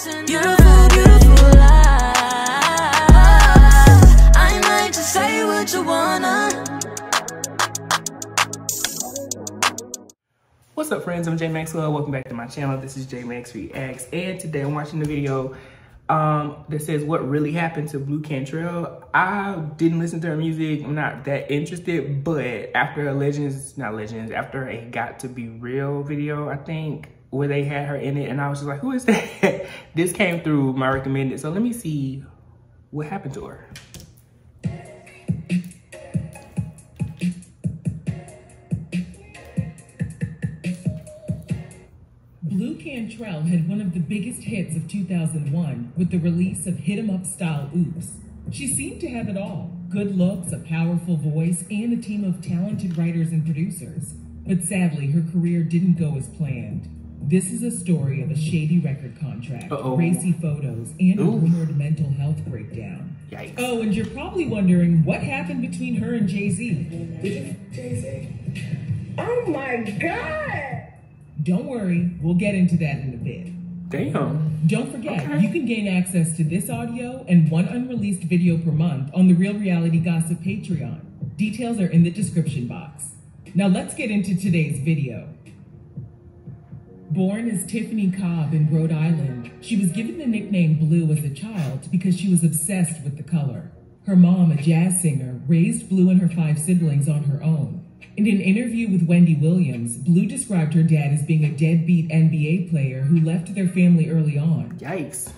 Beautiful, beautiful life. I might just say what you wanna. What's up, friends? I'm Maxwell. Welcome back to my channel. This is J.Max Reax, and today I'm watching the video that says what really happened to Blu Cantrell. I didn't listen to her music. I'm not that interested, but after after a Got to Be Real video, I think, where they had her in it, and I was just like, who is that? This came through my recommended, so let me see what happened to her. Blu Cantrell had one of the biggest hits of 2001 with the release of Hit 'em Up style Oops. She seemed to have it all: good looks, a powerful voice, and a team of talented writers and producers. But sadly, her career didn't go as planned. This is a story of a shady record contract, racy photos, and a rumored mental health breakdown. Yikes. Oh, and you're probably wondering what happened between her and Jay-Z. Jay-Z? Oh my God! Don't worry, we'll get into that in a bit. Damn. Don't forget, you can gain access to this audio and one unreleased video per month on the Real Reality Gossip Patreon. Details are in the description box. Now let's get into today's video. Born as Tiffany Cobb in Rhode Island, she was given the nickname Blu as a child because she was obsessed with the color. Her mom, a jazz singer, raised Blu and her 5 siblings on her own. In an interview with Wendy Williams, Blu described her dad as being a deadbeat NBA player who left their family early on. Yikes.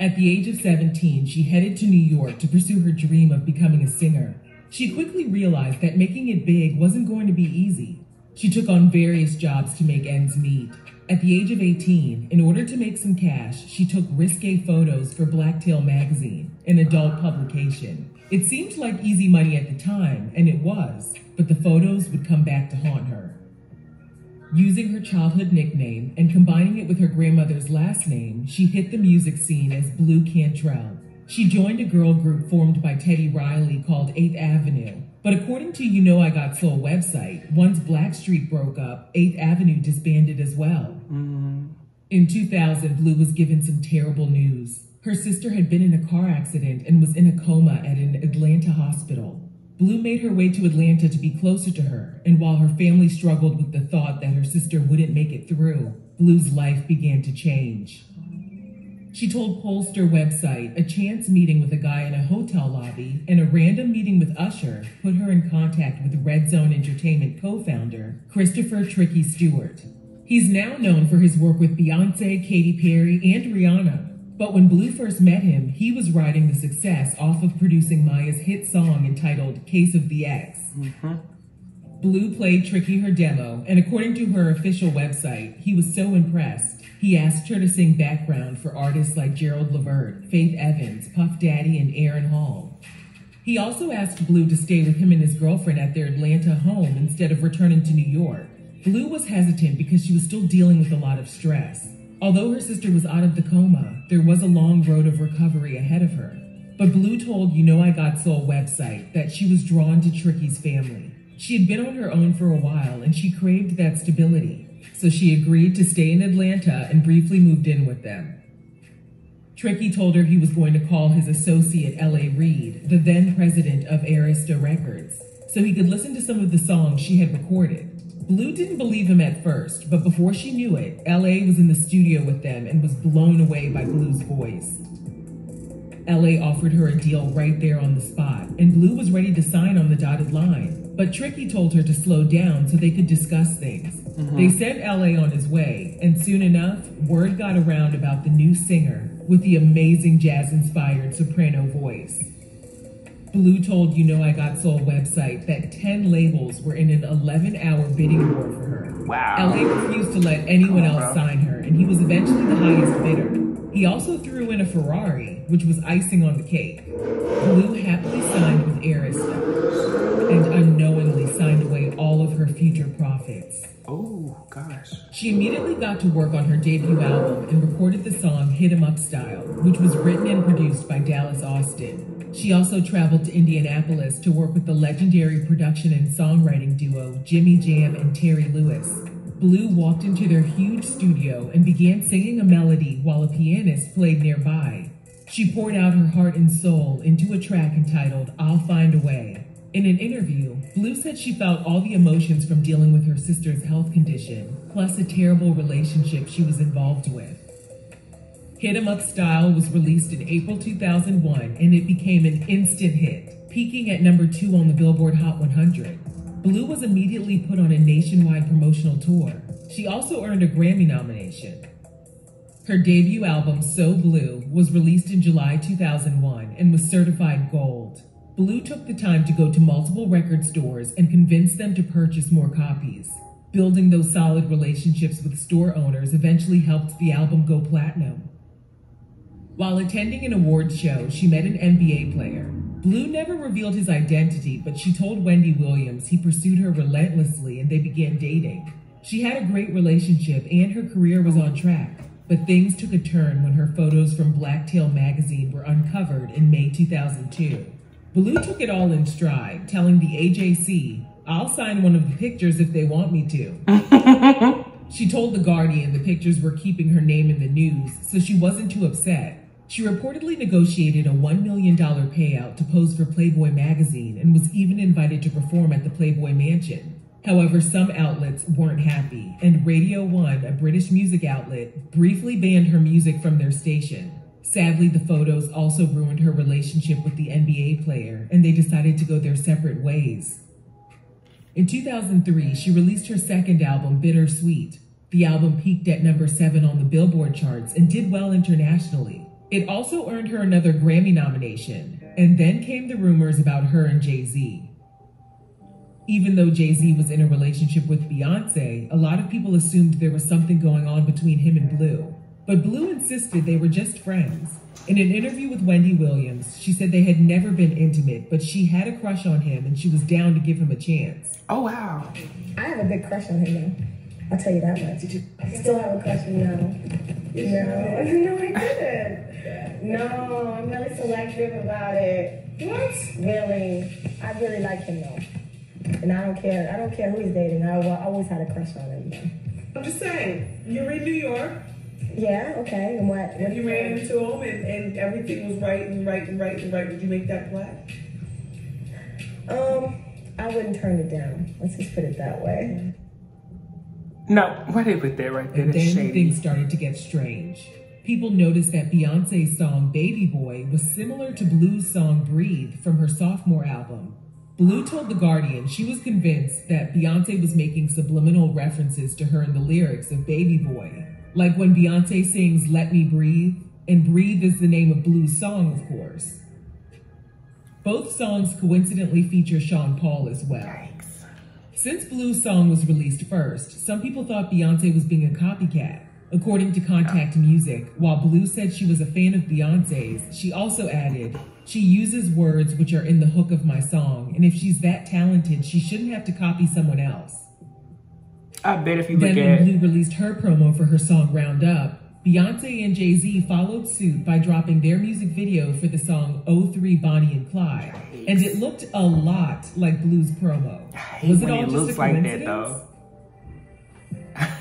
At the age of 17, she headed to New York to pursue her dream of becoming a singer. She quickly realized that making it big wasn't going to be easy. She took on various jobs to make ends meet. At the age of 18, in order to make some cash, she took risque photos for Blacktail magazine, an adult publication. It seemed like easy money at the time, and it was, but the photos would come back to haunt her. Using her childhood nickname and combining it with her grandmother's last name, she hit the music scene as Blu Cantrell. She joined a girl group formed by Teddy Riley called 8th Avenue. But according to You Know I Got Soul website, once Blackstreet broke up, 8th Avenue disbanded as well. In 2000, Blu was given some terrible news. Her sister had been in a car accident and was in a coma at an Atlanta hospital. Blu made her way to Atlanta to be closer to her, and while her family struggled with the thought that her sister wouldn't make it through, Blu's life began to change. She told Pollster website a chance meeting with a guy in a hotel lobby and a random meeting with Usher put her in contact with Red Zone Entertainment co-founder Christopher Tricky Stewart. He's now known for his work with Beyonce, Katy Perry, and Rihanna. But when Blu first met him, he was riding the success off of producing Maya's hit song entitled Case of the Ex. Blu played Tricky her demo, and according to her official website, he was so impressed, he asked her to sing background for artists like Gerald Levert, Faith Evans, Puff Daddy, and Aaron Hall. He also asked Blu to stay with him and his girlfriend at their Atlanta home instead of returning to New York. Blu was hesitant because she was still dealing with a lot of stress. Although her sister was out of the coma, there was a long road of recovery ahead of her. But Blu told You Know I Got Soul website that she was drawn to Tricky's family. She had been on her own for a while and she craved that stability. So she agreed to stay in Atlanta and briefly moved in with them. Tricky told her he was going to call his associate L.A. Reid, the then president of Arista Records, so he could listen to some of the songs she had recorded. Blu didn't believe him at first, but before she knew it, L.A. was in the studio with them and was blown away by Blu's voice. L.A. offered her a deal right there on the spot, and Blu was ready to sign on the dotted line. But Tricky told her to slow down so they could discuss things. They sent L.A. on his way, and soon enough, word got around about the new singer with the amazing jazz-inspired soprano voice. Blu told You Know I Got Soul website that 10 labels were in an 11-hour bidding war for her. Wow. L.A. refused to let anyone else sign her, and he was eventually the highest bidder. He also threw in a Ferrari, which was icing on the cake. Blu happily signed with Arista, and unknowingly signed away all of her future profits. Oh, gosh. She immediately got to work on her debut album and recorded the song Hit 'em Up Style, which was written and produced by Dallas Austin. She also traveled to Indianapolis to work with the legendary production and songwriting duo Jimmy Jam and Terry Lewis. Blu walked into their huge studio and began singing a melody while a pianist played nearby. She poured out her heart and soul into a track entitled I'll Find a Way. In an interview, Blu said she felt all the emotions from dealing with her sister's health condition, plus a terrible relationship she was involved with. Hit 'Em Up Style was released in April 2001, and it became an instant hit, peaking at number 2 on the Billboard Hot 100. Blu was immediately put on a nationwide promotional tour. She also earned a Grammy nomination. Her debut album, So Blue, was released in July 2001 and was certified gold. Blu took the time to go to multiple record stores and convince them to purchase more copies. Building those solid relationships with store owners eventually helped the album go platinum. While attending an awards show, she met an NBA player. Blu never revealed his identity, but she told Wendy Williams he pursued her relentlessly and they began dating. She had a great relationship and her career was on track, but things took a turn when her photos from Blacktail magazine were uncovered in May 2002. Blu took it all in stride, telling the AJC, "I'll sign one of the pictures if they want me to." She told The Guardian the pictures were keeping her name in the news, so she wasn't too upset. She reportedly negotiated a $1 million payout to pose for Playboy magazine and was even invited to perform at the Playboy Mansion. However, some outlets weren't happy, and Radio 1, a British music outlet, briefly banned her music from their station. Sadly, the photos also ruined her relationship with the NBA player, and they decided to go their separate ways. In 2003, she released her second album, Bittersweet. The album peaked at number 7 on the Billboard charts and did well internationally. It also earned her another Grammy nomination, and then came the rumors about her and Jay-Z. Even though Jay-Z was in a relationship with Beyonce, a lot of people assumed there was something going on between him and Blu. But Blu insisted they were just friends. In an interview with Wendy Williams, she said they had never been intimate, but she had a crush on him and she was down to give him a chance. Oh, wow. I have a big crush on him now. I'll tell you that much. I still have a crush on him now. No, I didn't. No, I'm really selective about it. What? Really? I really like him though. And I don't care who he's dating. I always had a crush on him though. I'm just saying, you're in New York. Yeah, okay. And what You ran into him and everything was right. Did you make that play? I wouldn't turn it down. Let's just put it that way. No, why did they put that right there? And That's then shady. things started to get strange. People noticed that Beyonce's song Baby Boy was similar to Blu's song Breathe from her sophomore album. Blu told The Guardian she was convinced that Beyonce was making subliminal references to her in the lyrics of Baby Boy. Like when Beyonce sings Let Me Breathe, and Breathe is the name of Blu's song, of course. Both songs coincidentally feature Sean Paul as well. Yikes. Since Blu's song was released first, some people thought Beyonce was being a copycat. According to Contact Music, while Blu said she was a fan of Beyonce's, she also added, "She uses words which are in the hook of my song, and if she's that talented, she shouldn't have to copy someone else." I bet if you look Then at... when Blu released her promo for her song Round Up, Beyonce and Jay-Z followed suit by dropping their music video for the song 03 Bonnie and Clyde. And it looked a lot like Blu's promo. Was it all just a coincidence?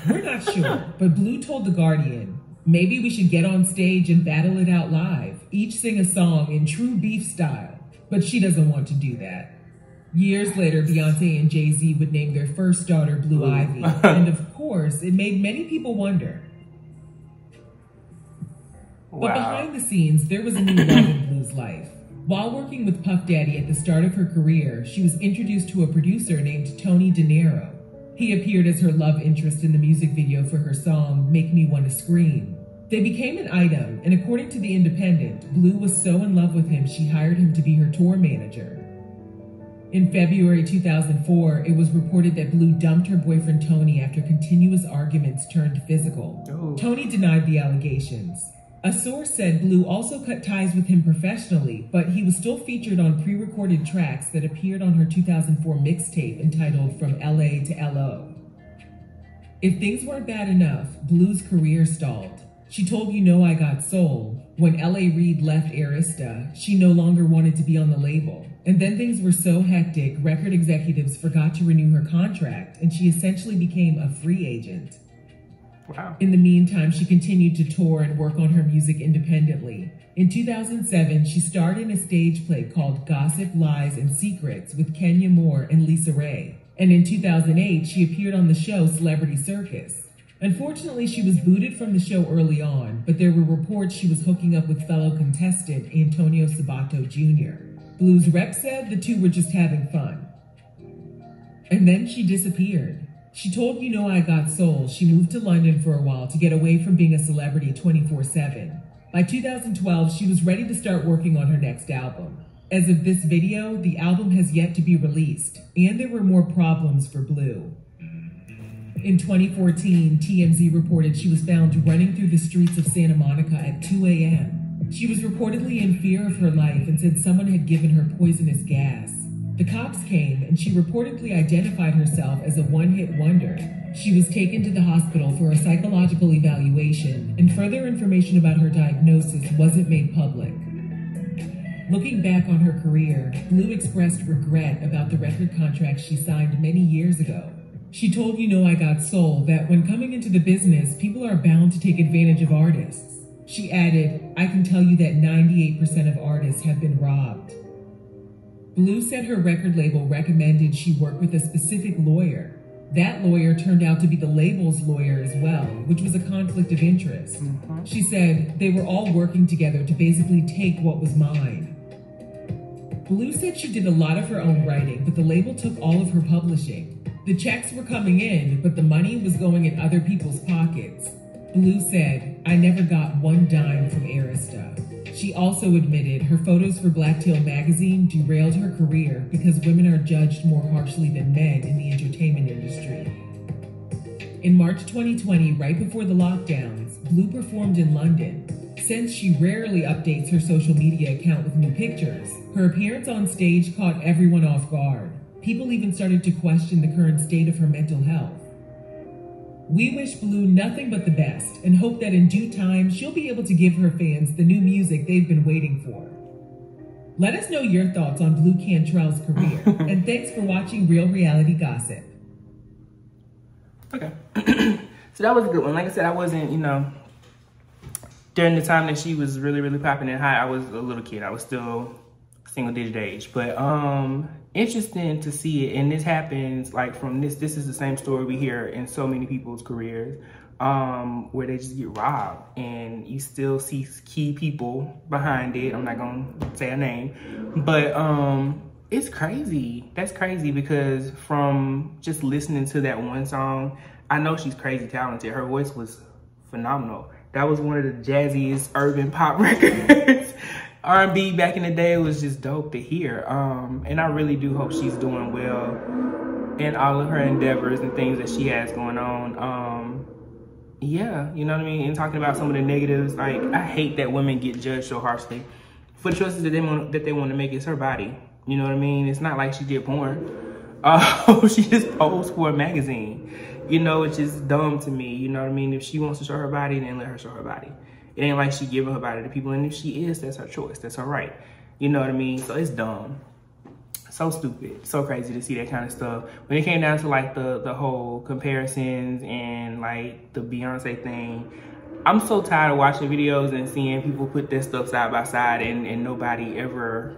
We're not sure, but Blu told The Guardian, "Maybe we should get on stage and battle it out live, each sing a song in true beef style." But she doesn't want to do that. Years later, Beyonce and Jay-Z would name their first daughter Blue Ivy. And of course, it made many people wonder. Wow. But behind the scenes, there was a new love in Blu's life. While working with Puff Daddy at the start of her career, she was introduced to a producer named Tony De Niro. He appeared as her love interest in the music video for her song, Make Me Wanna Scream. They became an item, and according to The Independent, Blu was so in love with him she hired him to be her tour manager. In February 2004, it was reported that Blu dumped her boyfriend Tony after continuous arguments turned physical. Ooh. Tony denied the allegations. A source said Blu also cut ties with him professionally, but he was still featured on pre-recorded tracks that appeared on her 2004 mixtape entitled From LA to LO. If things weren't bad enough, Blu's career stalled. She told You Know I Got Soul. When L.A. Reid left Arista, she no longer wanted to be on the label. And then things were so hectic, record executives forgot to renew her contract, and she essentially became a free agent. Wow. In the meantime, she continued to tour and work on her music independently. In 2007, she starred in a stage play called Gossip, Lies, and Secrets with Kenya Moore and Lisa Ray. And in 2008, she appeared on the show Celebrity Circus. Unfortunately, she was booted from the show early on, but there were reports she was hooking up with fellow contestant Antonio Sabato Jr. Blu's rep said the two were just having fun. And then she disappeared. She told You Know I Got Soul she moved to London for a while to get away from being a celebrity 24/7. By 2012, she was ready to start working on her next album. As of this video, the album has yet to be released, and there were more problems for Blu. In 2014, TMZ reported she was found running through the streets of Santa Monica at 2 a.m. She was reportedly in fear of her life and said someone had given her poisonous gas. The cops came, and she reportedly identified herself as a one-hit wonder. She was taken to the hospital for a psychological evaluation, and further information about her diagnosis wasn't made public. Looking back on her career, Blu expressed regret about the record contract she signed many years ago. She told You Know I Got Soul that when coming into the business, people are bound to take advantage of artists. She added, I can tell you that 98% of artists have been robbed. Blu said her record label recommended she work with a specific lawyer. That lawyer turned out to be the label's lawyer as well, which was a conflict of interest. She said they were all working together to basically take what was mine. Blu said she did a lot of her own writing, but the label took all of her publishing. The checks were coming in, but the money was going in other people's pockets. Blu said, I never got one dime from Arista. She also admitted her photos for Blacktail magazine derailed her career because women are judged more harshly than men in the entertainment industry. In March 2020, right before the lockdowns, Blu performed in London. Since she rarely updates her social media account with new pictures, her appearance on stage caught everyone off guard. People even started to question the current state of her mental health. We wish Blu nothing but the best and hope that in due time she'll be able to give her fans the new music they've been waiting for. Let us know your thoughts on Blu Cantrell's career, and thanks for watching Real Reality Gossip. Okay. So that was a good one. Like I said, I wasn't, during the time that she was really, really popping and hot, I was a little kid. I was still single digit age, but interesting to see it. And this happens like from this is the same story we hear in so many people's careers, where they just get robbed, and you still see key people behind it. I'm not gonna say a name, but it's crazy. That's crazy, because from just listening to that one song, I know she's crazy talented. Her voice was phenomenal. That was one of the jazziest urban pop records. R&B back in the day was just dope to hear. And I really do hope she's doing well in all of her endeavors and things that she has going on. Yeah, you know what I mean? And talking about some of the negatives, like, I hate that women get judged so harshly for the choices that they want to make. It's her body. You know what I mean? It's not like she did porn. She just posed for a magazine. It's just dumb to me. You know what I mean? If she wants to show her body, then let her show her body. It ain't like she giving her body to people, and if she is, that's her choice. That's her right. You know what I mean? So it's dumb. So stupid. So crazy to see that kind of stuff. When it came down to like the whole comparisons and like the Beyonce thing, I'm so tired of watching videos and seeing people put their stuff side by side and nobody ever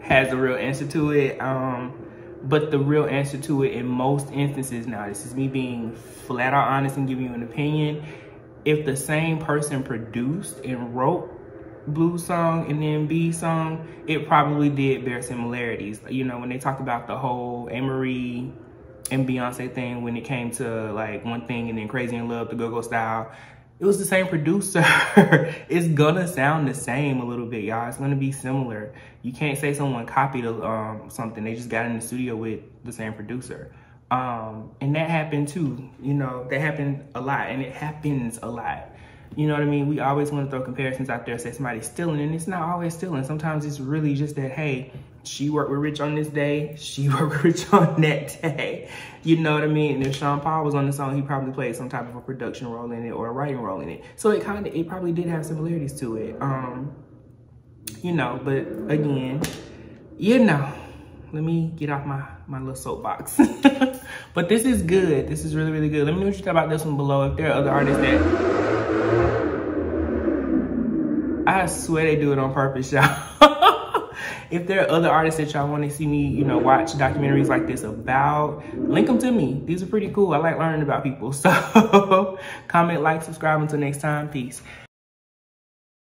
has a real answer to it. But the real answer to it in most instances, now this is me being flat out honest and giving you an opinion, if the same person produced and wrote Blu's song and then B's song, it probably did bear similarities. When they talk about the whole Amerie and Beyonce thing, when it came to like One Thing and then Crazy in Love, the Go-Go Style, it was the same producer. It's gonna sound the same a little bit, y'all. It's gonna be similar. You can't say someone copied something. They just got in the studio with the same producer. And that happened too, that happened a lot, and it happens a lot. You know what I mean? We always want to throw comparisons out there, say somebody's stealing, and it's not always stealing. Sometimes it's really just that, hey, she worked with Rich on this day, she worked with Rich on that day. You know what I mean? And if Sean Paul was on the song, he probably played some type of a production role in it or a writing role in it. So it probably did have similarities to it. You know, but again, you know, let me get off my little soapbox. But this is good. This is really, really good. Let me know what you thought about this one below. If there are other artists that, I swear they do it on purpose, y'all. If there are other artists that y'all want to see me, you know, watch documentaries like this about, link them to me. These are pretty cool. I like learning about people. So comment, like, subscribe. Until next time, peace.